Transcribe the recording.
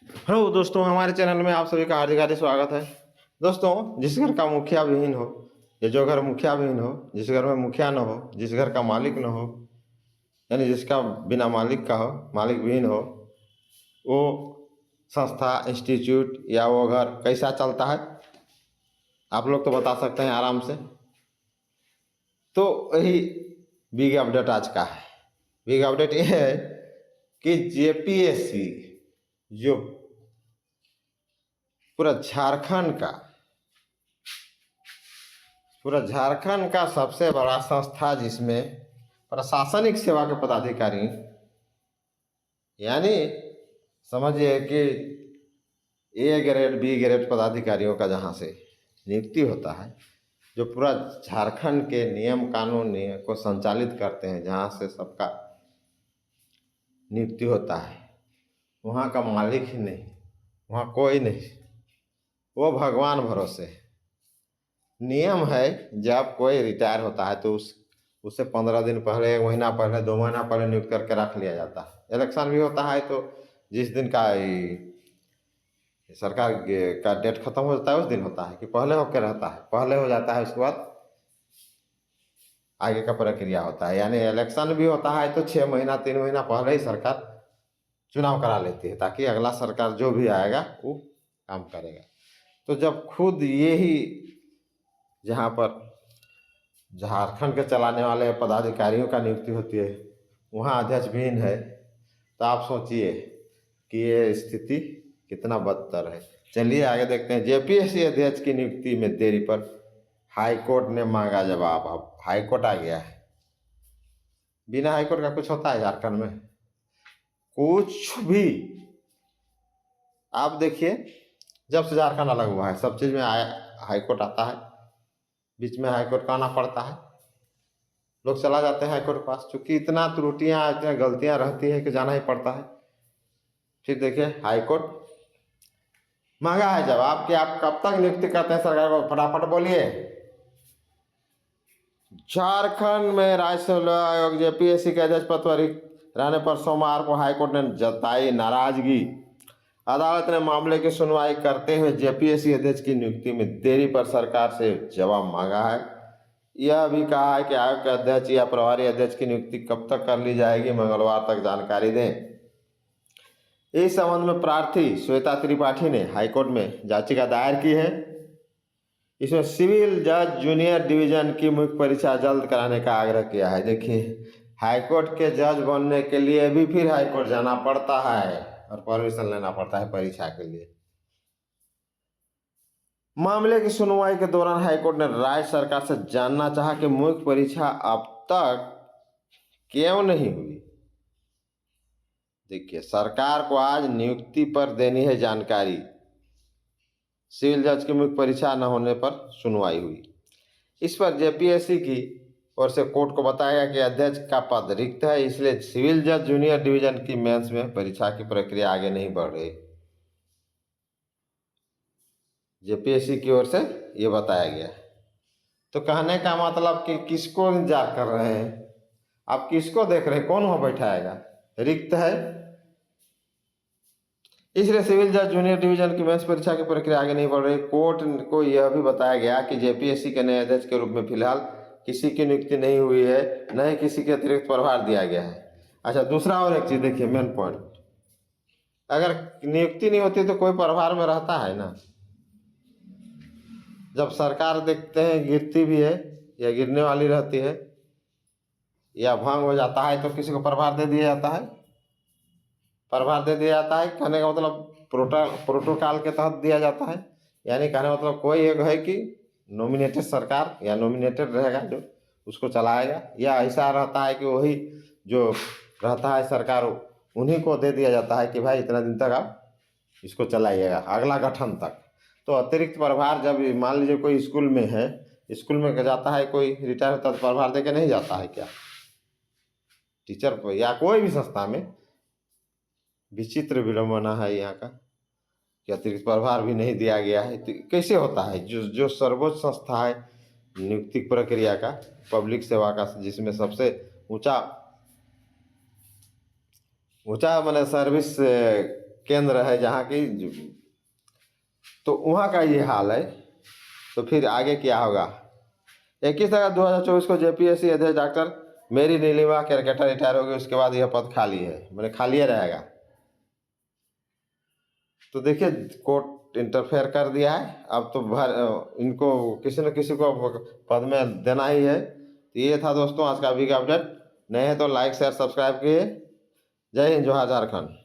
Hello दोस्तों, हमारे channel में आप सभी का हार्दिक हार्दिक स्वागत है। दोस्तों, जिस घर का मुखिया विहीन हो या जो घर मुखिया विहीन हो, जिस घर में मुखिया न हो, जिस घर का मालिक न हो, यानी जिसका बिना मालिक का हो, मालिक विहीन हो, वो संस्था, इंस्टीट्यूट या वो घर कैसा चलता है, आप लोग तो बता सकते हैं आराम से। तो यही बिग अपडेट आज का है। बिग अपडेट ये है कि जेपीएससी जो पूरा झारखंड का पूरा झारखंड का सबसे बड़ा संस्था, जिसमें प्रशासनिक सेवा के पदाधिकारी, यानी समझिए कि ए ग्रेड बी ग्रेड पदाधिकारियों का जहाँ से नियुक्ति होता है, जो पूरा झारखंड के नियम कानून को संचालित करते हैं, जहाँ से सबका नियुक्ति होता है, वहाँ का मालिक ही नहीं, वहाँ कोई नहीं, वो भगवान भरोसे है। नियम है, जब कोई रिटायर होता है तो उससे 15 दिन पहले, 1 महीना पहले, 2 महीना पहले नियुक्त करके रख लिया जाता है। इलेक्शन भी होता है तो जिस दिन का सरकार का डेट खत्म हो जाता है उस दिन होता है कि पहले होकर रहता है, पहले हो जाता है, उसके बाद आगे का प्रक्रिया होता है। यानी इलेक्शन भी होता है तो 6 महीना 3 महीना पहले ही सरकार चुनाव करा लेती है, ताकि अगला सरकार जो भी आएगा वो काम करेगा। तो जब खुद ये ही जहाँ पर झारखंड के चलाने वाले पदाधिकारियों का नियुक्ति होती है, वहाँ अध्यक्ष भिन्न है, तो आप सोचिए कि ये स्थिति कितना बदतर है। चलिए आगे देखते हैं। जेपीएससी अध्यक्ष की नियुक्ति में देरी पर हाई कोर्ट ने मांगा जवाब। अब हाई कोर्ट आ गया है। बिना हाई कोर्ट का कुछ होता है झारखंड में? कुछ भी। आप देखिए, जब से झारखंड अलग हुआ है सब चीज़ में हाई कोर्ट आता है, बीच में हाई कोर्ट का आना पड़ता है, लोग चला जाते हैं हाई कोर्ट के पास, चूंकि इतना त्रुटियां, इतनी गलतियां रहती है कि जाना ही पड़ता है। फिर देखिए, हाई कोर्ट मांगा है जवाब कि आप कब तक नियुक्ति करते हैं सरकार को, फटाफट बोलिए। झारखंड में राज्य सेवा आयोग जेपीएससी के अध्यक्ष पद पर रिक्त रहने पर सोमवार को हाईकोर्ट ने जताई नाराजगी। अदालत ने मामले की सुनवाई करते हुए जेपीएससी अध्यक्ष की नियुक्ति में देरी पर सरकार से जवाब मांगा है। यह भी कहा है कि आयोग के अध्यक्ष या प्रभारी अध्यक्ष की नियुक्ति कब तक कर ली जाएगी, मंगलवार तक जानकारी दें। इस संबंध में प्रार्थी श्वेता त्रिपाठी ने हाईकोर्ट में याचिका दायर की है। इसमें सिविल जज जूनियर डिवीजन की मुख्य परीक्षा जल्द कराने का आग्रह किया है। देखिए, हाईकोर्ट के जज बनने के लिए भी फिर हाईकोर्ट जाना पड़ता है और परमिशन लेना पड़ता है परीक्षा के लिए। मामले की सुनवाई के दौरान हाईकोर्ट ने राज्य सरकार से जानना चाहा कि मुख्य परीक्षा अब तक क्यों नहीं हुई। देखिए, सरकार को आज नियुक्ति पर देनी है जानकारी। सिविल जज की मुख्य परीक्षा न होने पर सुनवाई हुई। इस पर जेपीएससी की ओर से कोर्ट को बताया कि अध्यक्ष का पद रिक्त है, इसलिए सिविल जज जूनियर डिवीजन की मेंस में परीक्षा की प्रक्रिया आगे नहीं बढ़ रही। जेपीएससी की ओर से ये बताया गया। तो कहने का मतलब कि किसको इंतजार कर रहे हैं, आप किसको देख रहे हैं, कौन वहां बैठाएगा? रिक्त है, इसलिए सिविल जज जूनियर डिवीजन की मेंस परीक्षा की प्रक्रिया आगे नहीं बढ़ रही। कोर्ट को यह भी बताया गया कि जेपीएससी के नए अध्यक्ष के रूप में फिलहाल किसी की नियुक्ति नहीं हुई है, न ही किसी के अतिरिक्त प्रभार दिया गया है। अच्छा, दूसरा और एक चीज देखिए, मेन पॉइंट, अगर नियुक्ति नहीं होती तो कोई प्रभार में रहता है ना। जब सरकार देखते हैं गिरती भी है या गिरने वाली रहती है या भंग हो जाता है तो किसी को प्रभार दे दिया जाता है। प्रभार दे दिया जाता है कहने का मतलब प्रोटोकॉल के तहत दिया जाता है। यानी कहने का मतलब कोई एक है कि नॉमिनेटेड सरकार या नॉमिनेटेड रहेगा जो उसको चलाएगा, या ऐसा रहता है कि वही जो रहता है सरकार उन्हीं को दे दिया जाता है कि भाई इतना दिन तक आप इसको चलाइएगा, अगला गठन तक। तो अतिरिक्त प्रभार जब मान लीजिए कोई स्कूल में है, स्कूल में जाता है कोई रिटायर होता है तो प्रभार दे के नहीं जाता है क्या? टीचर को या कोई भी संस्था में विचित्र विडंबना है यहाँ का कि अतिरिक्त प्रभार भी नहीं दिया गया है। तो कैसे होता है? जो सर्वोच्च संस्था है नियुक्ति प्रक्रिया का, पब्लिक सेवा का, जिसमें सबसे ऊंचा ऊंचा मैंने सर्विस केंद्र है जहाँ की, तो वहाँ का ये हाल है। तो फिर आगे क्या होगा? 21 अगस्त 2024 को जेपीएससी अध्यक्ष डॉक्टर मेरी नीलिमा केरकेटा रिटायर होगी, उसके बाद यह पद खाली है, मैंने खाली रहेगा। तो देखिए कोर्ट इंटरफेयर कर दिया है, अब तो इनको किसी न किसी को पद में देना ही है। तो ये था दोस्तों आज का अभी का अपडेट। नए हैं तो लाइक शेयर सब्सक्राइब किए। जय हिंद, जोहार झारखंड।